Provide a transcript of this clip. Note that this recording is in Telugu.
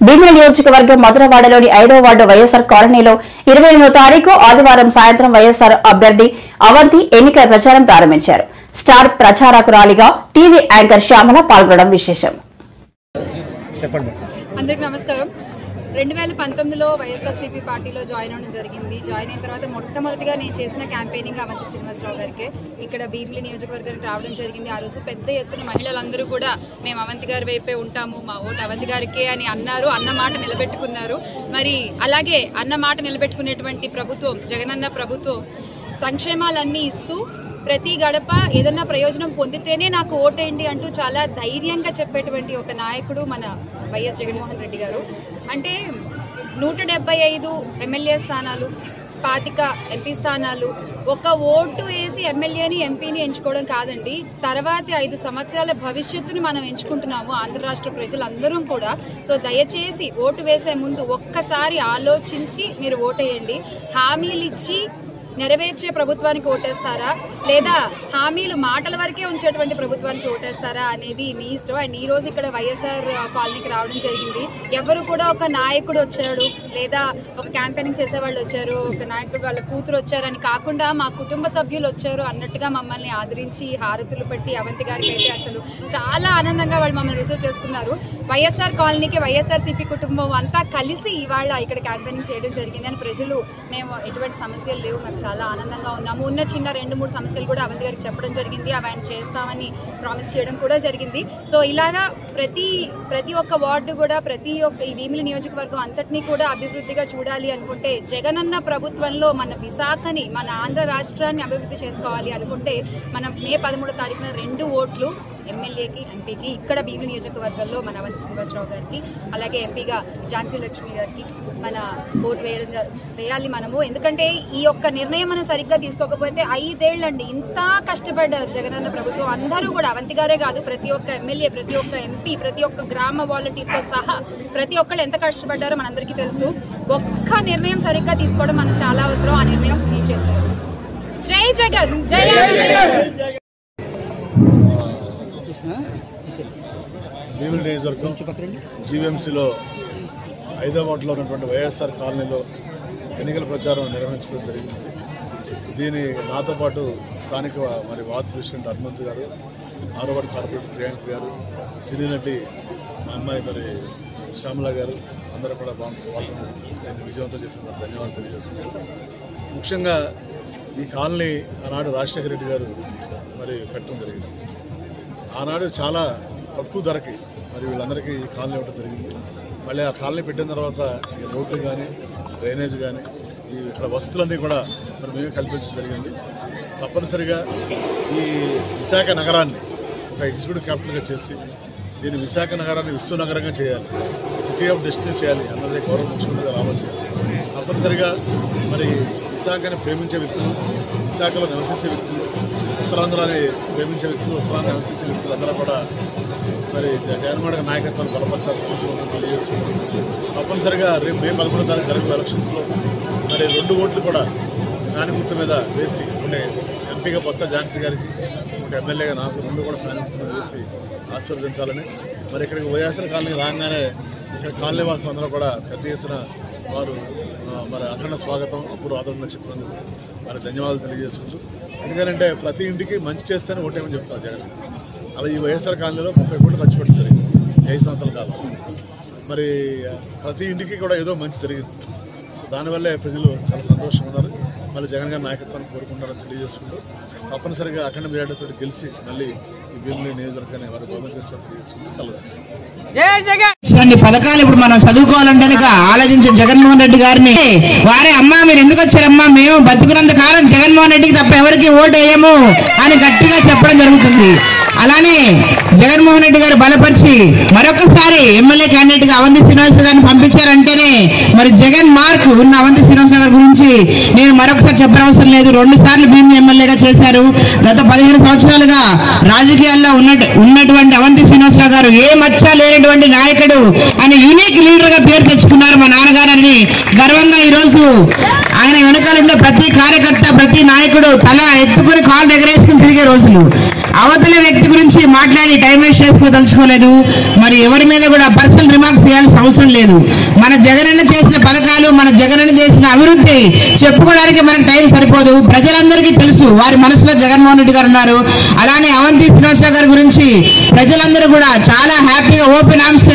భీమిలి నియోజకవర్గం మధురవాడలోని 5వ వార్డు వైఎస్ఆర్ కాలనీలో 28వ తారీఖు ఆదివారం సాయంత్రం వైఎస్ఆర్ అభ్యర్థి అవంతి ఎన్నికల ప్రచారం ప్రారంభించారు. స్టార్ ప్రచారకురాలిగా టీవీ యాంకర్ శ్యామల పాల్గొనడం విశేషం. అందరికీ నమస్కారం. 2019లో వైఎస్ఆర్సీపీ పార్టీలో జాయిన్ అవడం జరిగింది. జాయిన్ అయిన తర్వాత మొట్టమొదటిగా నేను చేసిన క్యాంపెయినింగ్ అవంతి శ్రీనివాసరావు గారికి ఇక్కడ భీమిలి నియోజకవర్గానికి రావడం జరిగింది. ఆ రోజు పెద్ద ఎత్తున మహిళలందరూ కూడా మేము అవంతి గారి వైపే ఉంటాము, మా ఓటు అవంతి గారికే అని అన్నారు. అన్న మాట నిలబెట్టుకున్నారు. మరి అలాగే అన్న మాట నిలబెట్టుకునేటువంటి ప్రభుత్వం, జగనన్న ప్రభుత్వం సంక్షేమాలన్నీ ఇస్తూ ప్రతి గడప ఏదన్నా ప్రయోజనం పొందితేనే నాకు ఓటేయండి అంటూ చాలా ధైర్యంగా చెప్పేటువంటి ఒక నాయకుడు మన వైఎస్ జగన్మోహన్ రెడ్డి గారు. అంటే 175 ఎమ్మెల్యే స్థానాలు, 25 ఎంపీ స్థానాలు, ఒక ఓటు వేసి ఎమ్మెల్యేని ఎంపీని ఎంచుకోవడం కాదండి, తర్వాతి 5 సంవత్సరాల భవిష్యత్తుని మనం ఎంచుకుంటున్నాము ఆంధ్ర రాష్ట్ర ప్రజలందరం కూడా. సో దయచేసి ఓటు వేసే ముందు ఒక్కసారి ఆలోచించి మీరు ఓటేయండి. హామీలు ఇచ్చి నెరవేర్చే ప్రభుత్వానికి ఓటేస్తారా లేదా హామీలు మాటల వరకే ఉంచేటువంటి ప్రభుత్వానికి ఓటేస్తారా అనేది మీ ఇష్టం. అండ్ ఈ రోజు ఇక్కడ వైఎస్ఆర్ కాలనీకి రావడం జరిగింది. ఎవరు కూడా ఒక నాయకుడు వచ్చాడు లేదా ఒక క్యాంపెయినింగ్ చేసేవాళ్ళు వచ్చారు, ఒక నాయకుడు వాళ్ళ కూతురు వచ్చారని కాకుండా మా కుటుంబ సభ్యులు వచ్చారు అన్నట్టుగా మమ్మల్ని ఆదరించి హారతులు పెట్టి అవంతి గారికి అయితే అసలు చాలా ఆనందంగా వాళ్ళు మమ్మల్ని రిసీవ్ చేసుకున్నారు. వైఎస్ఆర్ కాలనీకి వైఎస్ఆర్సీపీ కుటుంబం అంతా కలిసి ఇవాళ ఇక్కడ క్యాంపెయినింగ్ చేయడం జరిగింది. అని ప్రజలు మేము ఎటువంటి సమస్యలు లేవు, నాకు చాలా ఆనందంగా ఉన్నాము. ఉన్న చిన్న 2-3 సమస్యలు కూడా అవంతి గారికి చెప్పడం జరిగింది. అవి ఆయన చేస్తామని ప్రామిస్ చేయడం కూడా జరిగింది. సో ఇలాగా ప్రతి ఒక్క వార్డు కూడా ప్రతి ఒక్క ఈ భీమిలి నియోజకవర్గం అంతటినీ కూడా అభివృద్ధిగా చూడాలి అనుకుంటే, జగనన్న ప్రభుత్వంలో మన విశాఖని, మన ఆంధ్ర రాష్ట్రాన్ని అభివృద్ధి చేసుకోవాలి అనుకుంటే మనం మే 13వ తారీఖున 2 ఓట్లు ఎమ్మెల్యేకి, ఎంపీకి ఇక్కడ భీమిలి నియోజకవర్గంలో మన అవంతి శ్రీనివాసరావు గారికి, అలాగే ఎంపీగా ఝాన్సీ లక్ష్మి గారికి మన ఓటు వేయాలి మనము. ఎందుకంటే ఈ యొక్క నిర్ణయం మనం సరిగ్గా తీసుకోకపోతే 5 ఏళ్ళండి ఇంత కష్టపడ్డారు జగనన్న ప్రభుత్వం. అందరూ కూడా అవంతి గారే కాదు, ప్రతి ఒక్క ఎమ్మెల్యే, ప్రతి ఒక్క ఎంపీ, ప్రతి ఒక్క గ్రామ వాలంటీర్తో సహా ప్రతి ఒక్కళ్ళు ఎంత కష్టపడ్డారో మనందరికీ తెలుసు. ఒక్క నిర్ణయం సరిగ్గా తీసుకోవడం మనకు చాలా అవసరం. ఆ నిర్ణయం నేను చేస్తున్నాను. జై జగన్, జై జగన్. భీమిలి నియోజకవర్గం జీవీఎంసీలో 5వ వార్డులో ఉన్నటువంటి వైఎస్ఆర్ కాలనీలో ఎన్నికల ప్రచారం నిర్వహించడం జరిగింది. దీని నాతో పాటు స్థానిక మరి వార్డు ప్రెసిడెంట్ హనుమంత్ గారు, 6వ వార్డు కార్పొరేటర్ ప్రియాంక గారు, సినీ నటి మా అమ్మాయి మరి శ్యామల గారు అందరూ కూడా వాళ్ళని నేను విజయవంతం చేసిన ధన్యవాదాలు తెలియజేసుకున్నాను. ముఖ్యంగా ఈ కాలనీ ఆనాడు రాజశేఖర రెడ్డి గారు మరి కట్టడం జరిగింది. ఆనాడు చాలా తక్కువ ధరకి మరి వీళ్ళందరికీ ఈ కాలనీ ఇవ్వడం జరిగింది. మళ్ళీ ఆ కాలనీ పెట్టిన తర్వాత ఈ రోడ్లు కానీ, డ్రైనేజ్ కానీ, ఈ ఇక్కడ వసతులన్నీ కూడా మరి మేమే కల్పించడం జరిగింది. తప్పనిసరిగా ఈ విశాఖ నగరాన్ని ఒక ఎగ్జిక్యూటివ్ క్యాపిటల్గా చేసి దీన్ని విశాఖ నగరాన్ని విశ్వనగరంగా చేయాలి, సిటీ ఆఫ్ డెస్టినీ చేయాలి అన్నది గౌరవ ముఖ్యమంత్రి గారు ఆలోచన. తప్పనిసరిగా మరి విశాఖని ప్రేమించే వ్యక్తులు, విశాఖలో నివసించే వ్యక్తులు, ఉత్తరాంధ్రాన్ని ప్రేమించే వ్యక్తులు, ఉత్తరాంధ్ర నివసించే వ్యక్తులు అందరూ కూడా మరి జగన్మోహన్ గారి నాయకత్వాన్ని బలపరచాల్సిన అవసరం ఉందని తెలియజేసుకుంటాం. తప్పనిసరిగా రేపు మే 11వ తారీఖు జరిగే ఎలక్షన్స్లో మరి 2 ఓట్లు కూడా ఫ్యాన్ గుర్తు మీద వేసి, అంటే ఎంపీగా బొత్స ఝాన్సీ గారికి, ఒక ఎమ్మెల్యేగా నాకు 2 కూడా ఫ్యాన్ గుర్తు మీద వేసి ఆశీర్వదించాలని. మరి ఇక్కడికి వైఎస్ఆర్ కాలనీ రాగానే ఇక్కడ కాలనీ వాసులు అందరూ కూడా పెద్ద ఎత్తున వారు మరి అఖండ స్వాగతం, అప్పుడు ఆదరణ చెప్పినందుకు మరి ధన్యవాదాలు తెలియజేసుకుంటూ, ఎందుకంటే ప్రతి ఇంటికి మంచి చేస్తేనే ఓటేమని చెప్తారు జగన్. అలా ఈ వైఎస్ఆర్ కాలనీలో 30 కోట్లు ఖర్చు పెట్టడం జరిగింది 5 సంవత్సరాల కాలం. మరి ప్రతి ఇంటికి కూడా ఏదో మంచి జరిగింది. సో దానివల్లే ప్రజలు చాలా సంతోషంగా ఉన్నారు. మళ్ళీ జగన్ గారి నాయకత్వాన్ని కోరుకుంటారని తెలియజేసుకుంటూ, తప్పనిసరిగా అఖండ మెజార్టీతో గెలిచి మళ్ళీ ఈ భీమిలి నియోజకవర్గాన్ని వారి బహుమతిస్తారని తెలియజేసుకుంటూ సెలవు. పథకాలు ఇప్పుడు మనం చదువుకోవాలంటే ఆలోచించే జగన్మోహన్ రెడ్డి గారిని వారే అమ్మా మీరు ఎందుకు వచ్చారమ్మా, మేము బతుకున్నంత కాలం జగన్మోహన్ రెడ్డికి తప్ప ఎవరికి ఓటు వేయము అని గట్టిగా చెప్పడం జరుగుతుంది. అలానే జగన్మోహన్ రెడ్డి గారు బలపరిచి మరొకసారి ఎమ్మెల్యే క్యాండిడేట్ గా అవంతి శ్రీనివాస గారిని పంపించారంటేనే మరి జగన్ మార్క్ ఉన్న అవంతి శ్రీనివాస గారి గురించి నేను మరొకసారి చెప్పనవసరం లేదు. 2 సార్లు భీమిలి ఎమ్మెల్యేగా చేశారు. గత 15 సంవత్సరాలుగా రాజకీయాల్లో ఉన్నటువంటి అవంతి శ్రీనివాసరావు గారు ఏ మచ్చ లేనటువంటి నాయకుడు అని యూనిక్ లీడర్ గా పేరు తెచ్చుకున్నారు మా నాన్నగారని గర్వంగా ఈరోజు ఆయన వెనకాలంటే ప్రతి కార్యకర్త, ప్రతి నాయకుడు తల ఎత్తుకుని కాళ్ళు ఎగరేసుకుని తిరిగే రోజులు. అవతల వ్యక్తి గురించి మాట్లాడి టైం వేస్ట్ చేసుకోదలుచుకోలేదు. మరి ఎవరి మీద కూడా పర్సనల్ రిమార్క్స్ చేయాల్సిన అవసరం లేదు. మన జగనన్న చేసిన పథకాలు, మన జగనన్న చేసిన అభివృద్ధి చెప్పుకోవడానికి మనకు టైం సరిపోదు. ప్రజలందరికీ తెలుసు వారి మనసులో జగన్మోహన్ రెడ్డి గారు ఉన్నారు. అలానే అవంతి శ్రీనివాసరావు గారి గురించి ప్రజలందరూ కూడా చాలా హ్యాపీగా ఓపెన్ ఆర్మ్స్